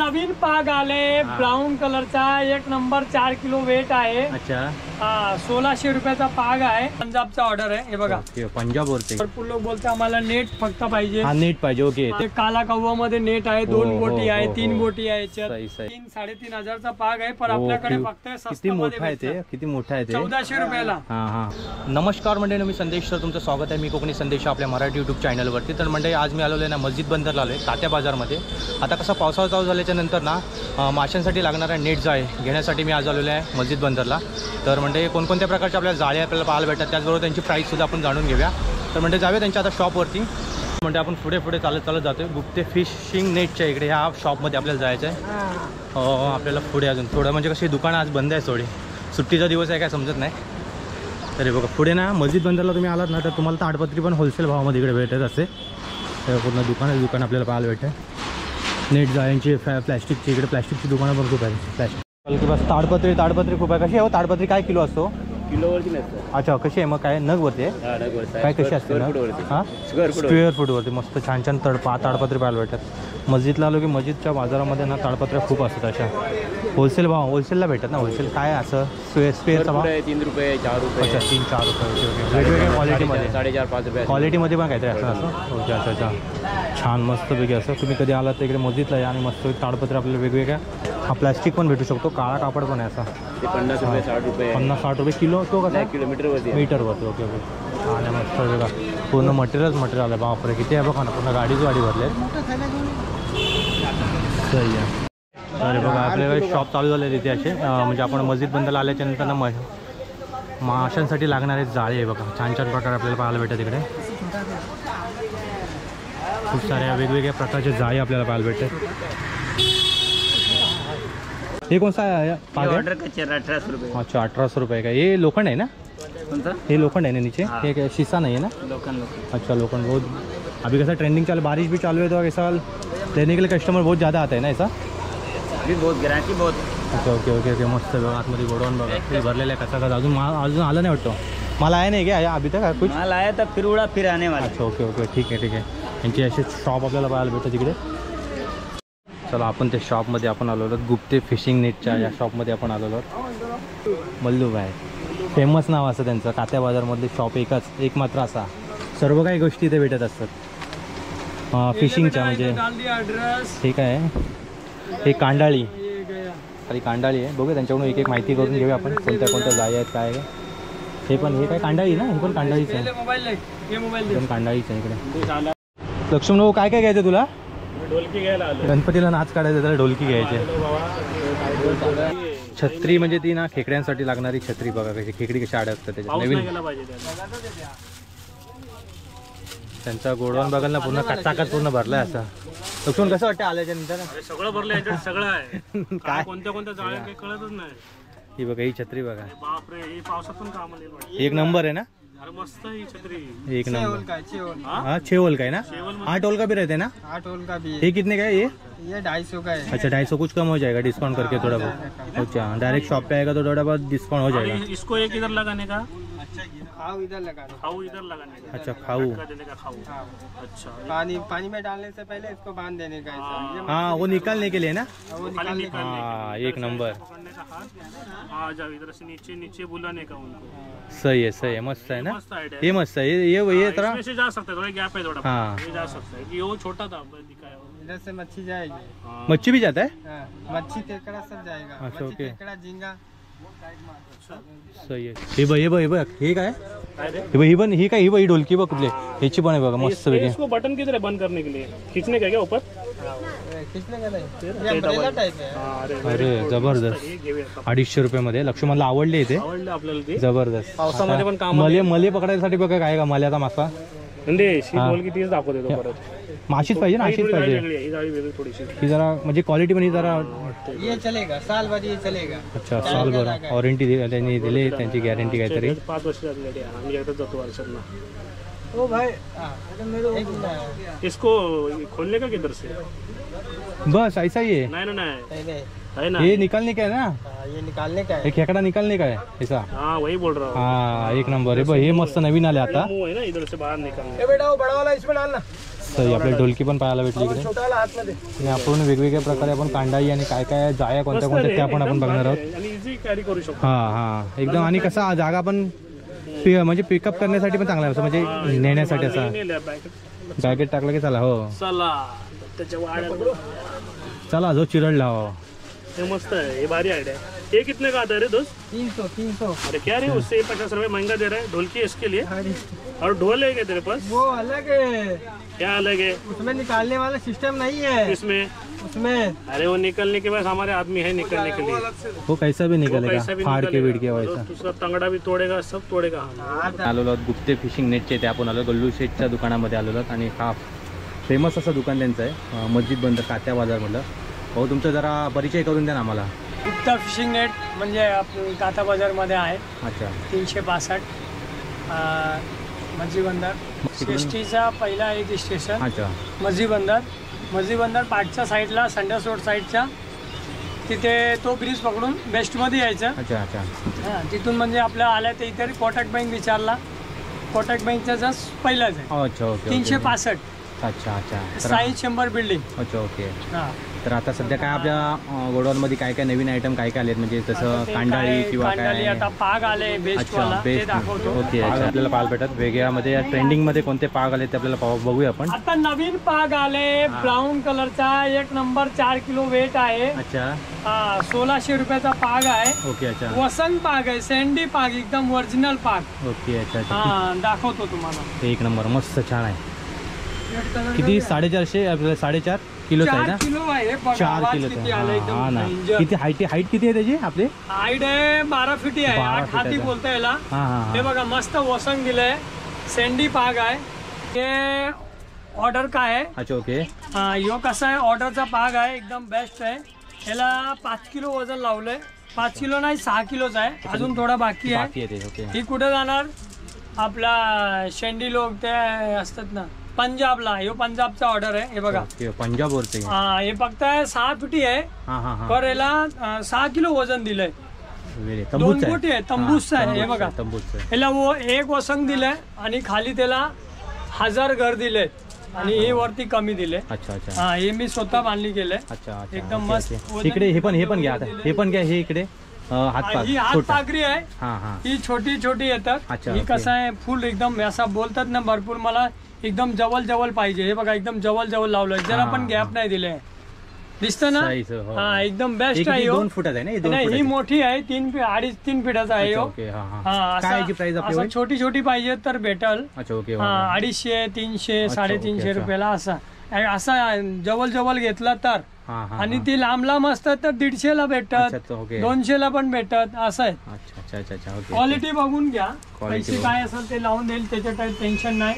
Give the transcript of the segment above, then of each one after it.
नवीन पाग आले ब्राऊन कलरचा, एक नंबर 4 किलो वेट आहे। अच्छा, हा 1600 रुपयाचा पाग आहे। पंजाबचा ऑर्डर आहे, हे बघा। पंजाब वरती भरपूर लोक बोलते आम्हाला नेट फक्त पाहिजे। हा नेट पाहिजे, ओके। ते काला कव्वा मध्ये नेट आहे, 2 गोटी आहे, 3 गोटी आहे, 3-3.5 हजारचा पाग आहे, पण आपल्याकडे फक्त किती मोठा आहे ते, किती मोठा आहे ते, 1400 रुपयाला। हा हा। नमस्कार मंडळी, मी संदेश सर, तुमचं स्वागत आहे मी कोकणी संदेश आपल्या मराठी यूट्यूब चॅनलवरती। तर मंडळी आज मी आलेलो आहे ना मस्जिद बंदरला आलोय, तात्या बाजारमध्ये। आता कसं पावसाळा चालू झाल्याच्या नंतर ना माशांसाठी लागणारा नेट जाळे घेण्यासाठी मी आज आलेलो आहे मस्जिद बंदरला। तर म्हणजे कोणकोणत्या प्रकारच्या आपल्या जाळे आपल्याला पाहायला भेटतात, त्याचबरोबर त्यांची प्राईससुद्धा आपण जाणून घेऊया। तर म्हणजे जाऊया त्यांच्या आता शॉपवरती। म्हणजे आपण पुढे चालत जातोय गुप्ते फिशिंग नेटच्या इकडे, ह्या शॉपमध्ये आपल्याला जायचं आहे। आपल्याला पुढे अजून थोडं म्हणजे कशी दुकानं आज बंद आहे, थोडी सुट्टीचा दिवस आहे काय समजत नाही। तरी बघा पुढे ना मस्जिद बंदरला तुम्ही आलात ना तर तुम्हाला ताडपत्री पण होलसेल भावामध्ये इकडे भेटत असते। तर पूर्ण दुकान आपल्याला पाहायला भेटते। नेट जाळ्यांची प्लॅस्टिकची इकडे प्लॅस्टिकची दुकानं पण खूप आहे, प्लॅस्टिक बस। ताडपत्री खूप आहे। कशी आहे ताडपत्री, काय किलो असतो? किलोवरती नसतं। अच्छा, कशी आहे मग, काय नगवरती आहे काय, कशी असते ना? हां, स्क्वेअर फूटवरती मस्त छान छान ताडपत्री पाहायला भेटतात। मस्जिदला आलो की मस्जिदच्या बाजारामध्ये ना ताडपत्र्या खूप असतात अशा, होलसेल भाव, होलसेलला भेटतात ना। होलसेल काय असं स्क्वेअरचा भाव 3 रुपये 4 रुपये। अच्छा, 3-4 रुपये, ओके। वेगवेगळ्या क्वालिटीमध्ये 4.5-5 रुपये क्वालिटीमध्ये पण काहीतरी असं ओके। अच्छा, छान मस्तपैकी असं तुम्ही कधी आलात तर इकडे मस्जिदला या आणि मस्त ताडपत्री आपल्याला वेगवेगळ्या, हा प्लास्टिक पण भेटू शकतो, काळा कापड पण आहे असा। ते 50 रुपये 60 रुपये 50-60 रुपये किलो, तो कसा किलोमीटरवरती मीटरवरती, ओके ओके। आणि मस्त बघा पूर्ण मटेरियल आहे, बापरे किती आहे बघा ना, पूर्ण गाडी भरली आहे। सही आहे। अरे बघा आपल्याकडे शॉप चालू झाले तिथे असे, म्हणजे आपण मस्जिद बंदरला आल्याच्या नंतर ना माशांसाठी लागणारे जाळे आहे बघा, छान छान प्रकार आपल्याला पाहायला भेटतात तिकडे। खूप साऱ्या वेगवेगळ्या प्रकारचे जाळे आपल्याला पाहायला भेटतात। हे कोणता आहे? ऑर्डर का 1800 रुपये। अच्छा, 1800 रुपये का? ये लोखंड है ना? ये लोखंड है ना नीचे? ये क्या शीशा नहीं है ना? लोखंड। अच्छा, लोखंड। बहुत अभी कैसा ट्रेंडिंग चालू, बारिश भी चालू है तो ऐसा लेने के लिए कस्टमर बहुत ज़्यादा आता है ना ऐसा? अभी बहुत गिराकी बहुत। अच्छा, ओके ओके ओके। मस्त बघा आतमध्ये गोडाऊन बघा, ते भरलेलं आहे कसा अजून आलं नाही वाटतं, मला आहे नाही क्या अभी तक कुछ माल आया था, फिर उड़ा फिर आने वाला। अच्छा, ओके ओके, ठीक आहे। यांची असे शॉप आपल्याला पाहायला भेटतं तिकडे। चला आपण त्या शॉपमध्ये आपण आलो आहोत, गुप्ते फिशिंग नेटच्या या शॉपमध्ये आपण आलो आहोत। मल्लूभाई फेमस नाव असं त्यांचं, तात्या बाजारमधले शॉप एक मात्र असा, सर्व काही गोष्टी इथे भेटत असतात फिशिंगच्या। म्हणजे ठीक आहे, हे कांडाळी, खाली कांडाळी आहे, बघू त्यांच्याकडून एक माहिती करून घेऊया आपण, कोणत्या जाळी आहेत काय आहे। हे काय कांडाळी ना, हे पण कांडाळीच आहे, पण कांडाळीच आहे इकडे। लक्ष्मण भाऊ काय घ्यायचं तुला? ढोलकी घ्यायला आलो, गणपतीला नाच काढायचा त्याला ढोलकी घ्यायची। छत्री म्हणजे ती ना खेकड्यांसाठी लागणारी छत्री बघा, कशी खेकडी कशी अडकतात त्याच्यात नवीन। त्यांचा गोडाऊन बघायला ना पूर्ण कच्चाकच पूर्ण भरलाय असं। लक्ष्मण कसं वाटतं आल्याच्या नंतर? सगळं भरलं याच्यात, सगळं आहे काय, कोणत्या जाळ्या काही कळतच नाही। ही बघा, ही छत्री बघा, बापरे, ही पावसात पण कामाला येईल, एक नंबर है ना। अरे मस्त ही छत्री, एक नंबर। हाँ 6 होल का है ना, 8 होल का भी रहते हैं ना? 8 होल का भी। ये कितने का है ये? 250 का है। अच्छा, 250, कुछ कम हो जाएगा डिस्काउंट करके थोड़ा बहुत। अच्छा, डायरेक्ट शॉप पे आएगा तो थोड़ा बहुत डिस्काउंट हो जाएगा। इसको एक इधर लगाने का, खाऊ इधर लगाने, खाऊ इधर लगाने का। अच्छा, खाऊ देने का खाऊ। अच्छा, पानी में डालने से पहले इसको बांध देने का ऐसा। हाँ, वो निकालने के लिए ना। वो निकालने का। हाँ, एक नंबर। पकड़ने का हाथ आ जाओ इधर से नीचे बुलाने का उनको। सही है, मस्त है ना, मस्त आइडिया, ये मस्त है। ये तरह इसमें से जा सकते हैं, थोड़ा गैप है थोड़ा, हाँ ये जा सकता है कि वो छोटा था दिखाया, इधर से मच्छी जाएगी। मच्छी भी जाता है? मच्छी केकड़ा सब जाएगा। अच्छा, ओके। केकड़ा झींगा सही आहे। हे बघ हे काय, ही पण ही काय, ही ढोलकी बघ कुठली, ह्याची पण आहे बघा मस्त पैकी। इसको बटन किधर है बंद करने के लिए, खींचने का क्या ऊपर? खींचने का नहीं, ये अम्ब्रेला टाइप है। अरे जबरदस्त, 250 रुपये मध्ये। लक्ष्मणला आवडले इथे, आवडलं आपल्याला ते, जबरदस्त। पावसामध्ये पण काम मले पकडायसाठी बघा काय का, मल्याचा मासा ढोलकी तीच दाखवत येतो परत। माशीच पाहिजे ना, अशीच पाहिजे ही जाळी वेगळी थोडीशी, ही जरा म्हणजे क्वालिटी पण ही जरा, ये चलेगा साल भर, ये चलेगा। अच्छा, साल भर वॉरंटी त्यांनी दिली, त्यांची गॅरंटी काहीतरी 5 वर्ष झालेली आहे, आम्ही एकदा जातो वर्षांना। ओ भाई, इसको खोलने का किधर से? बस ऐसा ही है। नहीं है ना, ये निकालने का है ना, ये निकालने का है, एक खेकड़ा निकालने का है ऐसा। हाँ वही बोल रहा हूँ। हाँ, एक नंबर है। हे मस्त नवीन आले आता, मुंह है ना इधर से बाहर निकलने। बेटा वो बड़ा वाला इसमें डालना। मस्त आहे. आपल्याला ढोलकी पण पाहायला भेटली इकडे छोटाला आतमध्ये आणि आपण वेगवेगळ्या प्रकारे आपण कांडाई आणि काय काय जाया कोणत्या कोणत्या त्या पण आपण बघणार आहोत. आणि इझी कॅरी करू शकतो. हा एकदम. आणि कसा जागा पण म्हणजे पिकअप करण्यासाठी पण चांगला आहे, म्हणजे नेण्यासाठी असा बॅगेट टाकलं की चला. हो चला त्याच्या वाड्या चला जो चिरडला. हो ये मस्त है, ये भारी आइडिया है. ये कितने का आता है रे दोस्त? 300. अरे क्या रे, उससे 50 रुपए महंगा दे रहा है. ढोल की इसके लिए और ढोल है क्या तेरे पास? वो अलग है, क्या अलग है उसमें निकालने वाला सिस्टम नहीं है इसमें? उसमें. अरे वो निकलने के बाद हमारे आदमी है निकलने के लिए. हो कैसा भी वो निकलेगा, कैसा भी फाड़ के निकलेगा. बीट के वैसा. दूसरा तंगड़ा भी तोड़ेगा, सब तोड़ेगा. आलेलो आहोत गुप्ते फिशिंग नेटचे. ते आपण आलो गल्लू शेठच्या दुकानामध्ये आलेलो आहोत आणि हा फेमस असं दुकान त्यांचं आहे, मस्जिद बंदर कात्या बाजार म्हटलं. हो तुमचं जरा परिचय करून द्या ना आम्हाला. गुप्ता फिशिंग नेट म्हणजे आपण काथा बाजारमध्ये आहे. अच्छा 362 मस्जिद बंदर एसटीचा पहिला एक स्टेशन. अच्छा मस्जिद बंदर पाठच्या साईडला संडास रोड साईडच्या तिथे तो ब्रिज पकडून वेस्टमध्ये यायचं. अच्छा अच्छा. हां तिथून म्हणजे आपल्या आल्या ते इथे कोटक बँक विचारला, कोटक बँकचा जस्ट पहिलाच आहे. अच्छा ओके. 365. अच्छा अच्छा. Sai chamber building. अच्छा ओके. हां तर आता सध्या काय आपल्या गोडाऊनमध्ये काय काय नवीन आयटम काय काय आलेत, म्हणजे जसं कांडाळी किंवा कांडाळी, काय? आता पाग आले बेस्ट वाला, ते दाखवतो. ओके. आपल्याला पाग भेटत वेगळ्यामध्ये ट्रेंडिंग मध्ये कोणते पाग आले ते आपल्याला बघूया आपण. आता नवीन पाग आले ब्राऊन कलरचा 1 नंबर 4 किलो वेट आहे. अच्छा 1600 रुपयाचा पाग आहे. ओके. अच्छा वसंत पाग आहे, सँडी पाग, एकदम ओरिजिनल पाग. ओके. अच्छा अच्छा. हा दाखवतो तुम्हाला. एक नंबर मस्त छान आहे. किती 450 आपल्याला 4.5 किलोचा आहे 4 ना? किलो आहे. बघा 4 आवाज किलो. किती आला, एकदम हा ना. danger. किती हाईट किती आहे त्याची आपली? हाईट आहे 12 फिटी आहे. 12 8 हाती फीटाचा. बोलता याला. हा हा हे बघा मस्त वसंत दिलंय, सँडी पाग आहे. हे ऑर्डर काय आहे. अच्छा ओके. यो कसा आहे, ऑर्डरचा पाग आहे, एकदम बेस्ट आहे. याला 5 किलो वजन लावलंय. 5 किलो नाही 6 किलोचा आहे, अजून थोडा बाकी आहे. बाकी आहे ते. ओके. ही कुठे जाणार, आपला शेंडी लोक ते असतात ना पंजाबला. हे पंजाबचा ऑर्डर आहे. हे बघा ओके. पंजाब वरती. हे फक्त 6 फुटी आहे. हा हा हा. पर याला 6 किलो वजन दिलंय. वेरी 2 तंबूच फुटी आहे, तंबूसचा आहे. हे बघा तंबूच आहे. याला एक वसंग दिलंय आणि खाली त्याला 1000 घर दिले आणि हे वरती कमी दिले. अच्छा अच्छा. हा हे मी स्वतः बांधणी केलंय. अच्छा अच्छा. एकदम ओके, मस्त. ओके. इकडे हे पण घ्या आता. हे पण घ्या. हे इकडे हातपाग ही हात छोटा. पागरी आहे. हा हा. ही छोटी छोटी येतात. अच्छा, ही ओके. कसं आहे, फुल एकदम असं बोलतात ना भरपूर, मला एकदम जवळ पाहिजे. हे बघा एकदम जवळ लावलंय, जरा पण गॅप नाही दिले. दिसतं ना. Size, हो. हा एकदम बेस्ट एक आहे. 2 फुटाचा आहे ना? हे 2 नाही, ही फुटाची. मोठी आहे, 3 फीटाचा आहे. अच्छा, ह्यो. ओके. हा हा. हा काय याची प्राइस आपली होईल? छोटी छोटी पाहिजे तर भेटल. अच्छा ओके. 250, 300, अच्छा, 350 ओके, रुपयाला असा जवळ घेतला तर. हा हा. आणि ती लांब असतात तर 150 ला भेटतात, अच्छा, ओके. 200 ला पण भेटतात. असं आहे. अच्छा अच्छा अच्छा अच्छा. ओके. क्वालिटी बघून घ्या. Quality पैसे बघून. काय असेल ते लावून देईल, त्याच्यात काही टेन्शन नाही.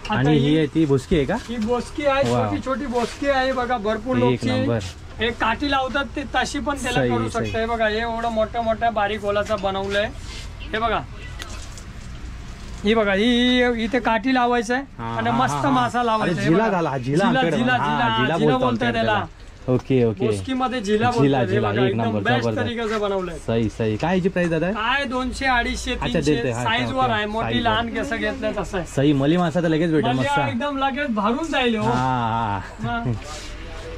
आता आणि ही आहे ती भुसकी आहे का? ही बोसकी आहे, वाव. छोटी छोटी बोसकी आहे. बघा भरपूर एक नंबर. लोक हे काठी लावतात ते तशी पण त्याला सही, करू सही. शकते. बघा हे एवढं मोठ्या बारीक ओलाचा बनवलंय. हे बघा, ही बघा, ही इथे काठी लावायचं आहे हा, आणि हा, मस्त हा, हा. मासा लावायचा. अरे, झिला झाला. झिला आमच्याकडे झिला हा, झिला झिला बोलतो बोलतात त्याला. Okay okay. बोसकी मध्ये झिला झिला, बोलतात. हे झिला, बघा एक एकदम नंबर, बेस्ट जबरदस्त. तरीक्याचं बनवलंय. सही सही. काय याची प्राइस दादा? काय 200, 250, अच्छा, 300 देते. हा, साईज ओके. वर आहे. मोठी Size लहान वर. कसं घेतलं तसं आहे. सही. मली मासा तर लगेच भेटेल म्हणजे मस्त. एकदम लगेच भरून जाईल. हो. हा हा.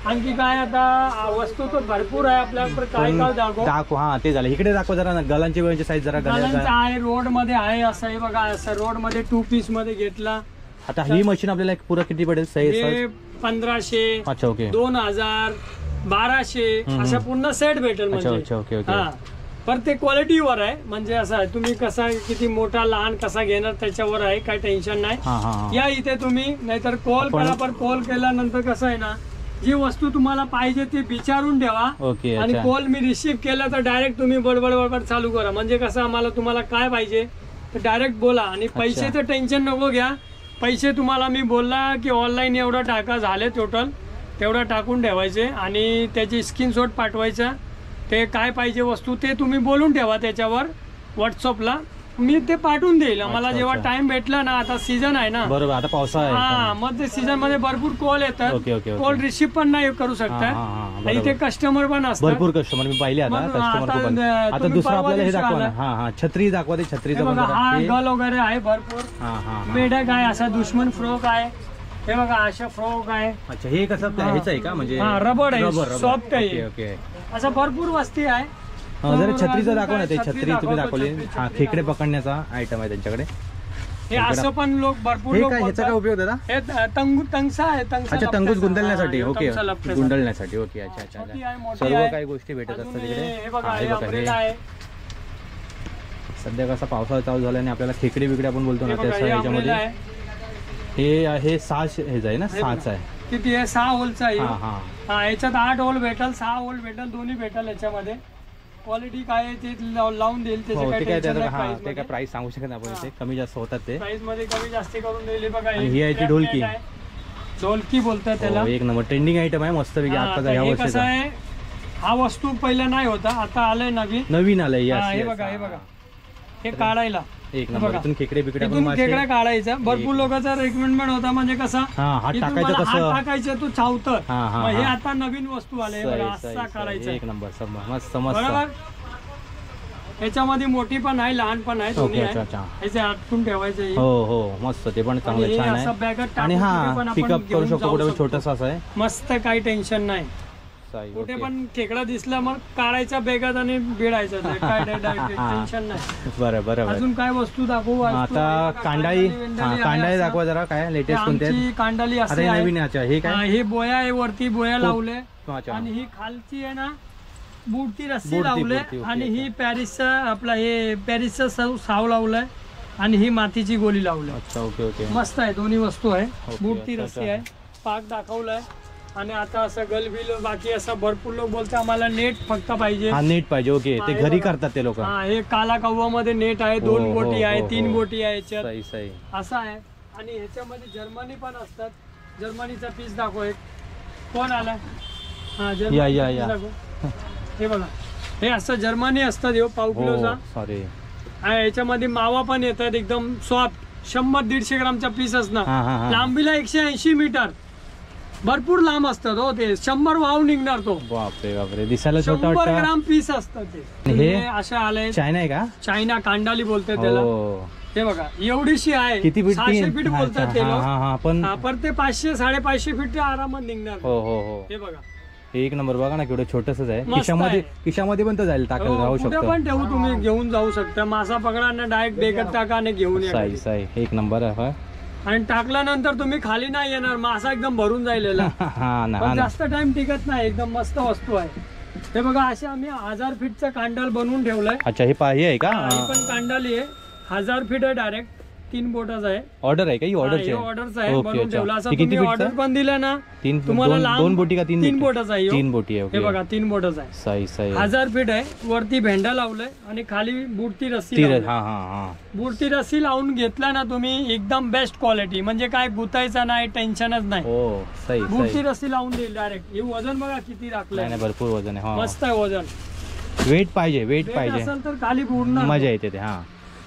आणखी काय आता वस्तू तर भरपूर आहे आपल्याकडे. काय दाखव. दाखव. हा ते झालं. इकडे दाखव जरा गलांची वेळची साईज जरा गालांचं आहे, रोड मध्ये आहे. असं आहे बघा, असं रोड मध्ये 2 पीस मध्ये घेतला. आता ही मशीन आपल्याला पुरं किती पडेल? सही. हे 1500, अच्छा ओके. 2000, 1200 असं पूर्ण सेट भेटेल. अच्छा म्हणजे अच्छा ओके ओके. हा, पण ते क्वालिटीवर आहे. म्हणजे असं आहे, तुम्ही कसा किती मोठा लहान कसा घेणार त्याच्यावर आहे. काय टेन्शन नाही. हा हा. या इथे तुम्ही, नाहीतर कॉल करा. पण कॉल केल्यानंतर कसं आहे ना, जी वस्तू तुम्हाला पाहिजे ती विचारून ठेवा. ओके. आणि अच्छा. कॉल मी रिसीव्ह केला तर डायरेक्ट तुम्ही बडबड चालू करा. म्हणजे कसं आम्हाला तुम्हाला काय पाहिजे तर डायरेक्ट बोला. आणि पैशाचं टेन्शन नको घ्या. पैसे तुम्हाला मी बोलला की ऑनलाईन एवढं टाका, झाले टोटल तेवढं टाकून ठेवायचे आणि त्याची स्क्रीनशॉट पाठवायचा. ते काय पाहिजे वस्तू ते तुम्ही बोलून ठेवा त्याच्यावर व्हॉट्सअपला. मी ते पाठवून देईल. मला जेव्हा टाइम भेटला ना, आता सीझन आहे ना. बरोबर. आता पावसाळा आहे. हा, मग ते सीझन मध्ये भरपूर कॉल येतात. Okay okay okay. Call receive पण नाही करू हा, हा, हा, शकता. बरोबर. इथे कस्टमर पण असतात भरपूर कस्टमर मी पाहिले. आता मग कस्टमर आता खूप आहेत. आता तुम्ही दुसरं परवा आपल्याला हे दिवशी दाखवा ना. आला. हा हा. छत्री दाखवा. ते हे छत्रीचं पण बघा, जरा. हा हे- गल वगैरे आहे भरपूर. हा हा हा. मेढक आहे, असा दुश्मन फ्रॉक आहे. हे बघा अशा फ्रॉक आहे. अच्छा हे कसं ह्याचं आहे का म्हणजे रबर आहे, सॉफ्ट आहे. Okay okay. असं भरपूर वस्ती आहे. जरा छत्रीचं दाखव ना, ते छत्री छत्री तुम्ही दाखवतो, दाखवली. छत्री. हा खेकडे पकडण्याचा आयटम आहे त्यांच्याकडे. हे असं पण लोक भरपूर हे लोक काय ह्याचा काय उपयोग दादा? हे तंगसा आहे. तंगसा अच्छा तंगूस गुंडलण्यासाठी. हा, ओके तंगसा लपण्यासाठी. गुंडलण्यासाठी. ओके अच्छा अच्छा छोटी अच्छा. आहे, मोठी सर्व आहे. काही गोष्टी भेटत अजून असतात हे तिकडे. बघा, हा, हे हे बघा, umbrella आहे. सध्या कसा पावसाळा चालू झाला आणि आपल्याला खेकडे बिकडे आपण बोलतो हे ना बघा, त्याच्या हे ह्याच्यामध्ये umbrella आहे. हे 6 हेच आहे ना, हे 6च बघा. आहे. किती आहे? 6 होलचा आहे. हा हा. हा याच्यात 8 होल भेटल, 6 होल भेटल, दोन्ही भेटल याच्यामध्ये. क्वालिटी काय आहे ते लावून देईल. हो, ते काय त्याचे त्याचं हा ते काय प्राइस सांगू शकत नाही आपण इथे. कमी जास्त होतात ते. प्राइस मध्ये कमी जास्त करून दिली बघा. आणि ही आहे ती ढोलकी. ढोलकी बोलतात त्याला. हो, एक नंबर ट्रेंडिंग आयटम आहे मस्त पैकी हा, आता तर ह्या हे कसं वर्षीचा. आहे, हा वस्तू पहिला नाही होता, आता आलंय नवीन आलंय. हा, yes, हे yes. बघा हे बघा, हे काढायला एक हे नंबर. बघा. इथून खेकडे बिकडे आपण इथून मासे. खेकडा काढायचा. भरपूर लोकांचा रिकमेंडमेंट होता म्हणजे कसा हा हात की टाकायचं तुम्हाला कसं. हात टाकायचं तू चावतं. हा, हा, मग हे हा. आता नवीन वस्तू आले सही, बघा, सही, असा सही. काढायचा. एक नंबर मस्त मस्त. बरोबर. याच्यामध्ये मोठी पण आहे, लहान पण आहे, दोन्ही ओके, अच्छा, आहे. अच्छा. याचे आतून ठेवायचं हे. हो हो मस्त. ते पण चांगलं आणि छान हे असं बॅगेत आहे. टाकून आणि कुठे हा पण आपण पिकअप करू घेऊन शकतो जाऊ कुठे शकतो. छोटंसं असं आहे. मस्त, काही टेन्शन नाही. सही, कुठे ओके. पण खेकडा दिसला मग काढायचा बेगात आणि भिडायचं. ते काय टेन्शन नाही. बरं बरं. अजून काय वस्तू दाखवू? आता कांडाळी. हा कांडाळी दाखवा जरा. काय लेटेस्ट कोणते आहेत? आमची कांडाली आता असे हे आहे. नवीन अच्छा हे हा, काय? हे बोया आहे, वरती बोया लावले. अच्छा. आणि ही खालची आहे ना बुडती रस्सी बुडती, लावले. बुडती, ओके, आणि ओके. ही पॅरिसचा आपला हे पॅरिसचा साव लावलाय. आणि ही मातीची गोली लावली. अच्छा ओके ओके. मस्त आहे, दोन्ही वस्तू आहे. ओके, बुडती अच्छा, रस्सी अच्छा. आहे, पाक दाखवलाय. आणि आता असं गलबिल बाकी असं भरपूर लोक बोलतात आम्हाला नेट फक्त पाहिजे. हा नेट पाहिजे. ओके हा, ते हे घरी बघा. करतात ते लोक. हा, हे काला कव्वामध्ये नेट आहे, 2 हो, बोटी हो, आहे, हो, 3 हो. बोटी आहे याच्यात. सही सही. असं आहे. आणि ह्याच्यामध्ये जर्मनी पण असतात. जर्मनीचा पीस दाखव एक. कोण आलाय? हा जर्मनी या, piece या. दाखव. हे बघा, हे असं जर्मनी असतात. हे पाव हो किलोचा. सॉरी. आणि याच्यामध्ये मावा पण येतात एकदम सॉफ्ट. 100-150 ग्रामचा पीस असणार. हा हा हा. लांबीला 180 मीटर. भरपूर लांब असतात हो ते. 100 वाव निघणार तो. बापरे बापरे. दिसायला छोटा 100 वाटतं. ग्राम पीस असतात ते. हे? हे असे आले. चायना आहे का? चायना कांडाली बोलते त्याला. हो. हे बघा एवढीशी आहे. किती फीट? 600 फीट बोलतात ते लोक. हा हा पण हा, पण ते 500-550 फीट आरामात निघणार. हो हो हो. हे बघा एक नंबर. बघा ना केवढं छोटसच आहे. मस्त खिशामध्ये आहे. खिशामध्ये पण तर जाईल टाकायला हो, राहू कुठे शकतो. पण ठेवू तुम्ही, घेऊन जाऊ शकता. मासा पकडा ना डायरेक्ट बेगत टाका आणि घेऊन या साई घरी. साई एक नंबर आहे. आणि टाकल्यानंतर तुम्ही खाली नाही येणार. मासा एकदम भरून जाईल याला. हा ना हा पण ना. जास्त टाइम टिकत नाही. एकदम मस्त वस्तू आहे. हे बघा असे आम्ही 1000 फीटचा कांडाल बनवून ठेवलाय. अच्छा हे पाही आहे का? ही पण कांडाली आहे. 1000 फीट आहे डायरेक्ट. 3 बोटाचा आहे. ऑर्डर आहे का? ही ऑर्डरची ऑर्डरचा आहे. ओके, बनवून अच्छा. ठेवला. असं ती किती तुम्ही फीटचं? ऑर्डर पण दिला ना तीन तुम्हाला दोन बोटी का 3 3 बोटाचा आहे. 3 बोटी आहे. हे ओके. बघा 3 बोटाचा आहे. साई साई. 1000 फीट आहे. वरती भेंडा लावलाय आणि खाली बुडती रस्सी तीर. लावलाय. हा हा हा. बुडती रस्सी लावून घेतला ना तुम्ही एकदम बेस्ट क्वालिटी. म्हणजे काय गुतायचा नाही, टेन्शनच नाही. हो सई बुडती सई. रस्सी लावून देईल डायरेक्ट. हे वजन बघा किती नाही राखलंय. नाही भरपूर वजन आहे. हा मस्त आहे वजन. वेट पाहिजे. वेट वेट पाहिजे. असेल तर खाली बुडणार. मजा येते ते. हा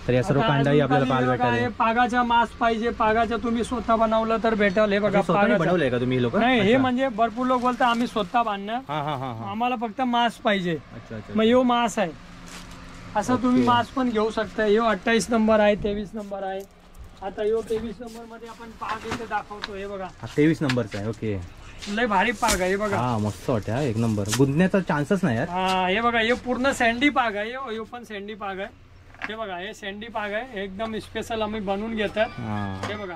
तर या सर्व आता कांडाही अजून आपल्याला खाली पाहायला बघा, हे भेटायला. पागाचा मास पाहिजे. पागाचा तुम्ही स्वतः बनवलं तर भेटल. हे बघा स्वतःने पागाचा. बनवलंय का तुम्ही लोक? नाही हे म्हणजे भरपूर लोक बोलतात आम्ही स्वतः बांधणार. हा हा हा हा. आम्हाला फक्त मास पाहिजे. अच्छा अच्छा. मग यो मास आहे. असं तुम्ही ओके. मास पण घेऊ शकता. यो 28 नंबर आहे, 23 नंबर आहे. आता यो 23 नंबर मध्ये आपण पाग इथे दाखवतो. हे बघा 23 नंबरचा आहे. ओके. लय भारी पाग आहे. हे बघा. हा मस्त वाटतं. हा, एक नंबर. गुंतण्याचा चान्सच नाही यार. हा हे बघा हे पूर्ण सँडी पाग आहे. यो पण सँडी पाग आहे. हे बघा हे सँडी पाग आहे. एकदम स्पेशल आम्ही बनवून घेतात. हा. हे बघा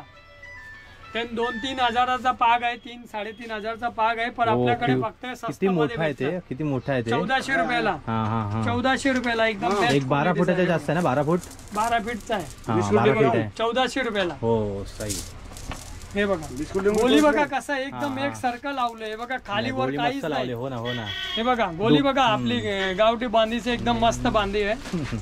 ते 2-3 हजाराचा पाग आहे. 3-3.5 हजारचा पाग आहे. पण हो, आपल्याकडे कि- फक्त किती स्वस्तामध्ये मोठा आहे ते. भेटतं. किती मोठा आहे ते. 1400 रुपयाला. हा हा हा. 1400 रुपयाला एकदम best एक 12 quality फुटाच्या चा जास्त आहे ना? 12 फूट. 12 फीटचा आहे. हा 12 फीट आहे. 1400 रुपयाला. हो सही. हे बघा गोली बघा कसं एकदम हा. एक सर्कल लावलंय. हे बघा खाली नाही, वर गोळी काहीच मस्त लावली. नाही. हो ना हो ना. हे बघा गोली बघा आपली गावठी बांधीची एकदम मस्त बांधी आहे.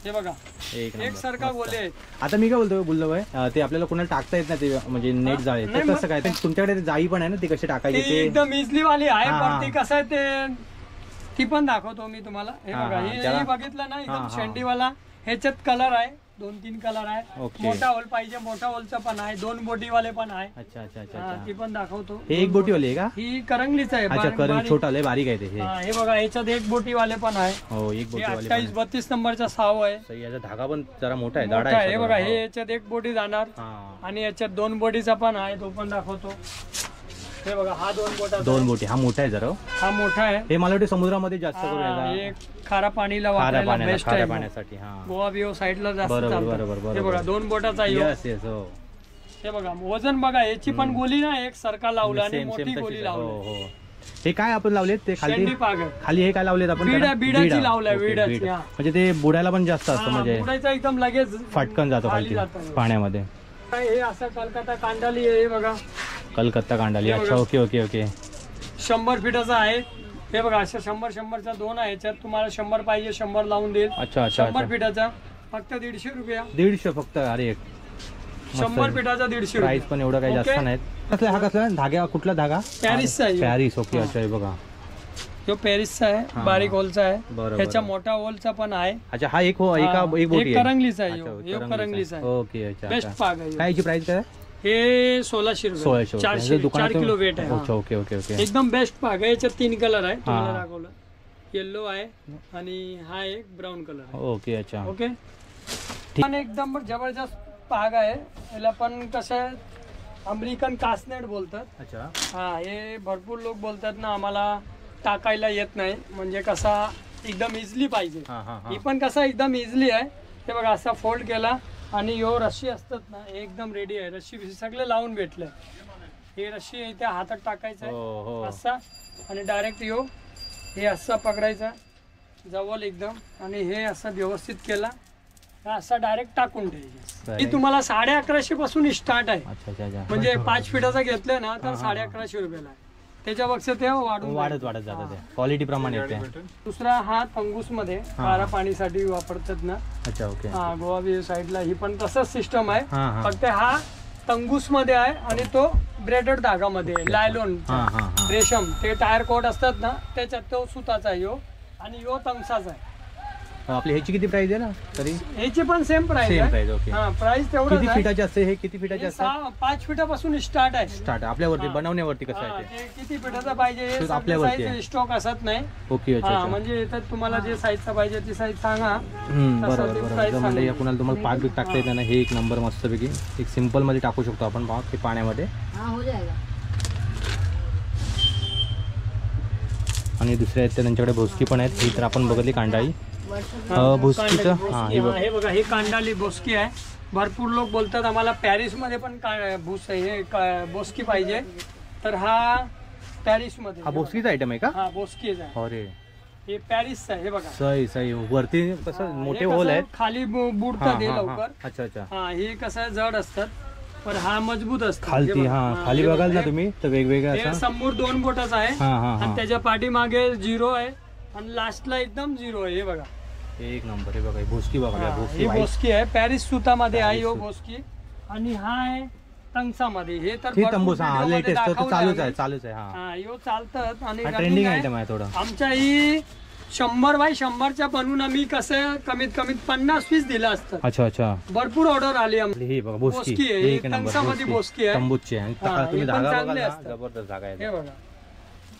हे बघा एक एक नंबर. सारखा मस्त. गोले आहेत. आता मी काय बोलतो गुल्लू भाई, ते आपल्याला कोणाला टाकता येत नाही ते म्हणजे नेट जाळे नाही, ते कसं काय? ते तुमच्याकडे ते जाळी पण आहे ना, ती कशी टाकायची ती ते? एकदम इझली वाली आहे. हा. पण ती कसं आहे ते ती पण दाखवतो मी तुम्हाला. हे हा, बघा हा, हे त्याला- हे बघितलं ना हा, एकदम हा. शेंडीवाला. ह्याच्यात कलर आहे. 2-3 कलर आहे. ओके. मोठा होल पाहिजे, मोठा होलचा पण आहे, 2 बोटीवाले पण आहे. अच्छा अच्छा अच्छा हा, अच्छा. ती पण दाखवतो. हे एक बोटीवाली आहे का? ही करंगलीच आहे. अच्छा, बारीक- करण बारीक. छोटा लय बारीक आहे ते हे. हा, हे बघा याच्यात एक बोटीवाले पण आहे. हो, एक हे बोटीवाली पण आहे. 28-32 नंबरचा साव आहे. सही, याचा धागा पण जरा मोठा आहे, मोठा जाडा आहे. हे बघा, आहे. हे याच्यात एक बोटी जाणार हा, आणि याच्यात 2 बोटीचा पण आहे, तो पण दाखवतो. हे बघा, हा 2 बोटा. 2 बोटी. हा मोठा आहे जरा. हा मोठा आहे. हे मला वाटतं समुद्रामध्ये जास्त करून हा, याचा हे खारा पाणीला वापरायला बेस्ट खाऱ्या आहे. पाण्यासाठी. हा, गोवा बिओ साईडला जास्त बरोबर, चालतं. बरोबर, बरोबर. हे बघा 2 बोटाचा आहे. Yes yes. हो, हे बघा वजन बघा, याची पण गोली ना एक सरका लावला आणि सेम मोठी सेम गोली तशीच आहे. हो लावली. हो. हे काय आपण लावलेत ते खाली? शेंडी पाग आहे. खाली हे काय लावलेत आपण? बिडा- त्याला? बिडाची बिडा. लावलाय, ओके, बिडाची, बिड. हा. म्हणजे ते बुडायला पण जास्त असतं, म्हणजे बुडायचा एकदम लगेच फटकन जातो खाली जातं. पाण्यामध्ये. हे असं कलकत्ता कांडाली आहे. हे बघा कलकत्ता कांडाली. हे अच्छा, बघा. Okay okay okay. 100 फीटाचा आहे. हे बघा अशा 100-100च्या 2 आहे. याच्यात तुम्हाला 100 पाहिजे 100 लावून देईल. अच्छा अच्छा 100 अच्छा. फीटाचा फक्त 150 रुपया. 150 फक्त. अरे 100 फीटाचा 150 प्राइस पण एवढं काही जास्त ओके. नाहीत. कसला हा कसला धागा? कुठला धागा? पॅरिसचा आहे. पॅरिस. ओके. अच्छा, हे बघा. तो पॅरिसचा आहे. हा. बारीक होलचा आहे. बरोबर. ह्याच्या मोठा होलचा पण आहे. अच्छा, हा एक हो, एक हा, एक बोटी एक आहे. करंगलीचा आहे. अच्छा, ह्यो करंगलीचा आहे. ओके. अच्छा बेस्ट अच्छा. पाग आहे ह्यो. काय याची प्राइस काय? हे 1600 रुपये. 1600. 4 किलो वेट आहे. अच्छा, हा. Okay okay okay. एकदम बेस्ट पाग आहे. याच्यात 3 कलर आहे. तुम्हाला हा. दाखवलं. येलो आहे आणि हा एक ब्राऊन कलर आहे. ओके. अच्छा. ओके. पण एकदम जबरदस्त पाग आहे. याला पण कसं आहे, अमेरिकन कासनेट बोलतात. अच्छा. हा, हे भरपूर लोक बोलतात ना आम्हाला टाकायला येत नाही, म्हणजे कसा एकदम इझिली पाहिजे. हा हा हा. ही पण कसा एकदम इझिली आहे. हे बघा असा फोल्ड केला आणि यो रस्सी असतात ना, हे एकदम रेडी आहे. रस्सी बिस्सी सगळे लावून भेटले. हे रस्सी इथे हातात टाकायचं हो आहे हो. असा आणि डायरेक्ट यो हे असा पकडायचा जवळ एकदम आणि हे असं व्यवस्थित केला असा डायरेक्ट टाकून द्यायचं. ही तुम्हाला 1150 पासून स्टार्ट आहे. अच्छा अच्छा अच्छा. म्हणजे 5 फीटाचा घेतलं ना तर 1150 रुपयाला आहे. त्याच्यापेक्षा ते वाढून वाढत वाढत जातं ते क्वालिटी प्रमाणे येते. दुसरा हा तंगूस मध्ये खारा पाणीसाठी वापरतात ना. अच्छा, ओके. हा, गोवा बिओ साईडला ही पण तसंच सिस्टम आहे. हा हा. फक्त हा तंगूस मध्ये आहे आणि तो ब्रेडेड धागामध्ये लायलॉन हा हा हा. रेशम ते टायर कोट असतात ना त्याच्यात तो सुताचा आहे यो आणि यो तंगसाचा आहे. आपली ह्याची किती प्राइस आहे ना तरी? ह्याची पण सेम प्राइस सेम आहे. प्राइस. ओके. हा, प्राइस तेवढंच किती आहे. फिटाचे असते हे? किती फिटाचे असतात? 5 फीटापासून स्टार्ट आहे. स्टार्ट आपल्यावरती बनवण्यावरती कसं हा, आहे ते? ते किती फीटाचा पाहिजे ते आपल्यावरती आहे. स्टॉक असत नाही. ओके. अच्छा हा, अच्छा. म्हणजे इथं तुम्हाला जे साईजचा पाहिजे ती साईज सांगा. बरोबर तसं ते बरोबर. price जर म्हणजे सांगेल. कुणाला तुम्हाला पाक बीक टाकता येतं ना, हे एक नंबर मस्तपैकी एक सिम्पल मध्ये टाकू शकतो आपण पाक ते पाण्यामध्ये. आणि दुसरे आहेत ते त्यांच्याकडे भोसकी पण आहेत. ही तर आपण बघितली कांडाळी. भोसकीचं हा हे बघ. हे बघा हे कांडाली बोस्की आहे. भरपूर लोक बोलतात आम्हाला पॅरिस मध्ये पण भूस हे बोस्की पाहिजे, तर हा पॅरिस मध्ये. हा भोसकीचा आयटम आहे का? हा, बोस्कीच आहे. अरे हे पॅरिसचं आहे. हे बघा सही सही. वरती कसं मोठे हे होल कसं आहेत. खाली बुडतात हे लवकर. अच्छा अच्छा. हा, हे कसं जड असतात पण हा मजबूत असतो. खालती हा खाली बघाल ना तुम्ही तर वेगवेगळं हे असं. समोर 2 बोटाचा आहे हा हा आणि हा. त्याच्या पाठीमागे 0 आहे आणि लास्टला एकदम 0 आहे. हे बघा एक नंबर. हे बघा भोसकी बघा. हा, भोसकी ही white. बोस्की आहे. पॅरिस सुतामध्ये आहे पॅरिस यो सूत. बोस्की आणि हा आहे तंगसामध्ये. हे तर ती भरपूर तंबूस हा व्हिडिओमध्ये लेटेस्ट तो दाखवलं चालूच आम्ही. आहे चालूच आहे. हा हा, यो चालतात आणि हा running ट्रेंडिंग आहे. आयटम आहे थोडं. आमच्या ही 100 बाय 100च्या बनवून आम्ही कसं कमीत कमीत 50 पीस दिलं असतं. अच्छा अच्छा. भरपूर ऑर्डर आली आमची. हे बघा भोसकी भोसकी आहे. एक नंबर. तंगसामध्ये भोसकी आहे. तंबूची आहे. हा, तुम्ही हे पण धागा चांगले बघाल ना, असतात. जबरदस्त धागा आहे. हे बघा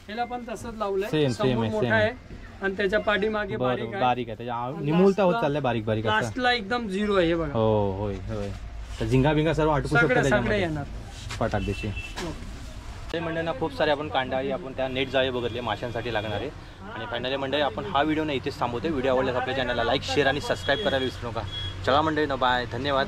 याला पण तसंच लावलंय. Same, समोर same आहे, मोठा same आहे आणि त्याच्या पाठीमागे बारीक बरोबर आहे. बारीक आहे. त्याच्या निमुळता होत चाललंय बारीक बारीक असं. लास्टला एकदम 0 आहे. हे बघा हो होय होय. तर झिंगा बिंगा सर्व अटकू शकतो सगळे त्याच्यामध्ये येणार. पटाक दिवशी. ते मंडळींना खूप सारे आपण कांडाळी आपण त्या नेट जाळे बघितले माशांसाठी लागणारे. आणि फायनली मंडळी आपण हा व्हिडिओ ना इथेच थांबवतो. व्हिडिओ आवडल्यास आपल्या चॅनलला लाईक शेअर आणि सबस्क्राईब करायला विसरू नका. चला मंडळी ना बाय. धन्यवाद.